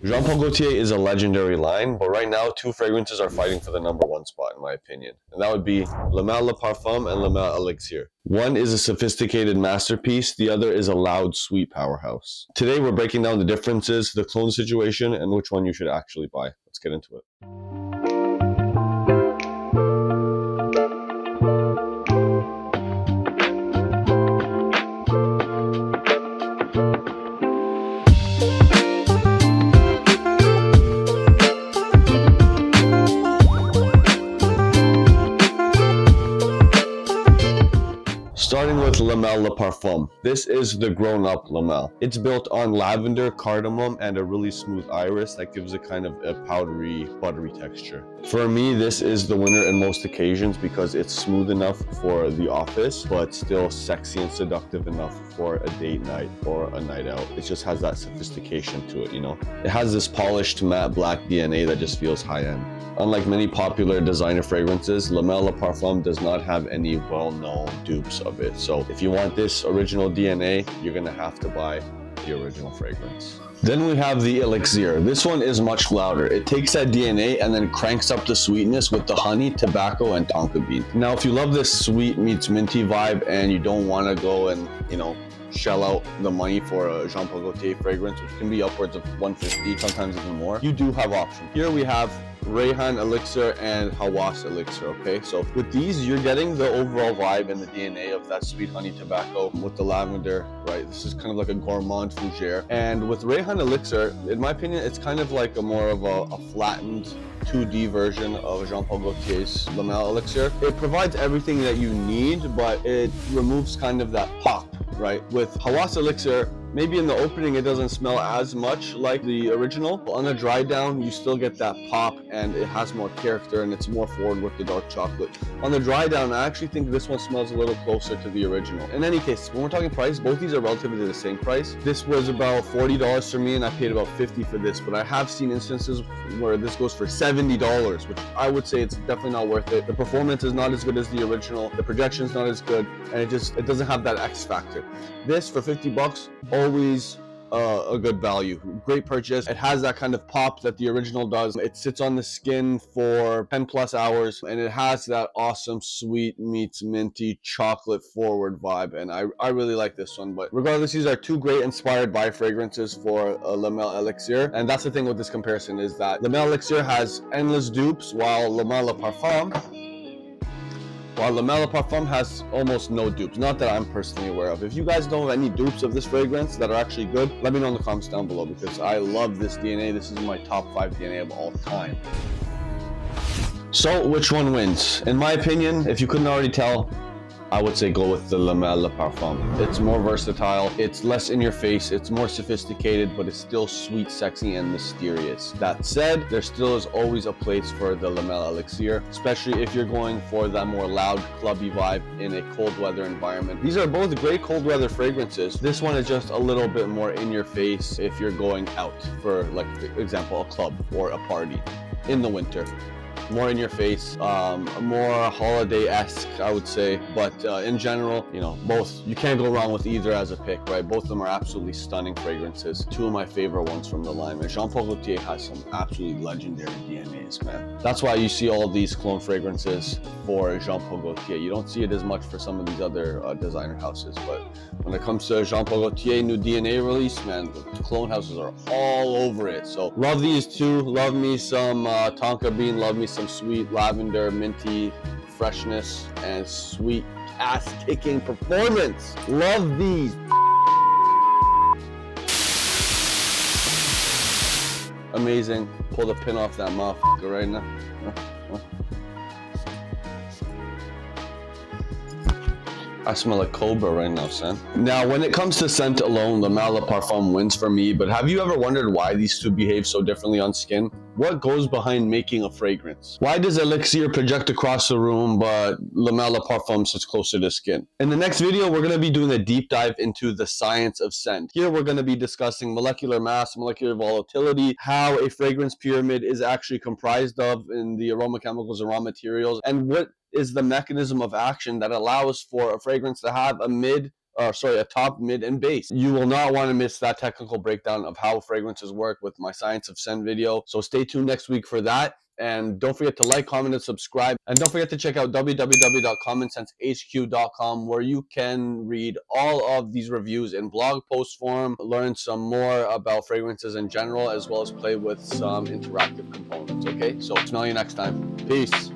Jean Paul Gaultier is a legendary line, but right now two fragrances are fighting for the #1 spot in my opinion, and that would be Male Le Parfum and Male Elixir. One is a sophisticated masterpiece, the other is a loud, sweet powerhouse. Today we're breaking down the differences, the clone situation, and which one you should actually buy. Let's get into it. Starting with Male Le Parfum. This is the grown-up Male. It's built on lavender, cardamom, and a really smooth iris that gives it kind of a powdery, buttery texture. For me, this is the winner in most occasions because it's smooth enough for the office, but still sexy and seductive enough for a date night or a night out. It just has that sophistication to it, you know? It has this polished matte black DNA that just feels high-end. Unlike many popular designer fragrances, Male Le Parfum does not have any well-known dupes of it. So if you want this original DNA, you're gonna have to buy the original fragrance. Then we have the Elixir. This one is much louder. It takes that DNA and then cranks up the sweetness with the honey, tobacco, and tonka bean. Now, if you love this sweet meets minty vibe and you don't want to go and, shell out the money for a Jean Paul Gaultier fragrance, which can be upwards of $150, sometimes even more, you do have options. Here we have Rayhaan Elixir and Hawas Elixir, okay? So with these, you're getting the overall vibe and the DNA of that sweet honey tobacco with the lavender, right? This is kind of like a gourmand fougere. And with Rayhaan Elixir, in my opinion, it's kind of like more of a flattened 2D version of Jean Paul Gaultier's Male Elixir. It provides everything that you need, but it removes kind of that pop, right? With Hawas Elixir, maybe in the opening it doesn't smell as much like the original, but on the dry down you still get that pop and it has more character and it's more forward with the dark chocolate. On the dry down, I actually think this one smells a little closer to the original. In any case, when we're talking price, both these are relatively the same price. This was about $40 for me and I paid about $50 for this, but I have seen instances where this goes for $70, which I would say it's definitely not worth it. The performance is not as good as the original, the projection is not as good, and it doesn't have that X factor. This for $50, always a good value. Great purchase. It has that kind of pop that the original does. It sits on the skin for 10 plus hours and it has that awesome sweet meets minty chocolate forward vibe, and I really like this one. But regardless, these are two great inspired by fragrances for Male Elixir, and that's the thing with this comparison is that Male Elixir has endless dupes while Male Le Parfum has almost no dupes, not that I'm personally aware of. If you guys know of any dupes of this fragrance that are actually good, let me know in the comments down below because I love this DNA. This is my top 5 DNA of all time. So which one wins? In my opinion, if you couldn't already tell, I would say go with the Male Le Parfum. It's more versatile, it's less in your face, it's more sophisticated, but it's still sweet, sexy, and mysterious. That said, there still is always a place for the Male Elixir, especially if you're going for that more loud, clubby vibe in a cold weather environment. These are both great cold weather fragrances. This one is just a little bit more in your face if you're going out for, like, for example, a club or a party in the winter. More in your face, more holiday-esque, I would say. But in general, both, you can't go wrong with either as a pick, right? Both of them are absolutely stunning fragrances. Two of my favorite ones from the line. And Jean Paul Gaultier has some absolutely legendary DNAs, man. That's why you see all these clone fragrances for Jean Paul Gaultier. You don't see it as much for some of these other designer houses, but when it comes to Jean Paul Gaultier new DNA release, man, the clone houses are all over it. So love these two. Love me some tonka bean. Love me some sweet lavender, minty freshness, and sweet ass-kicking performance. Love these. Amazing. Pull the pin off that motherfucker right now. I smell like cobra right now, son. Now, when it comes to scent alone, Male Le Parfum wins for me, but have you ever wondered why these two behave so differently on skin? What goes behind making a fragrance? Why does Elixir project across the room, but Male Le Parfum sits closer to skin? In the next video, we're going to be doing a deep dive into the science of scent. Here, we're going to be discussing molecular mass, molecular volatility, how a fragrance pyramid is actually comprised of in the aromachemicals and raw materials, and what is the mechanism of action that allows for a fragrance to have a mid, a top, mid, and base. You will not want to miss that technical breakdown of how fragrances work with my Science of Scent video. So stay tuned next week for that. And don't forget to like, comment, and subscribe. And don't forget to check out www.commonsensehq.com, where you can read all of these reviews in blog post form, learn some more about fragrances in general, as well as play with some interactive components. Okay, so smell you next time. Peace.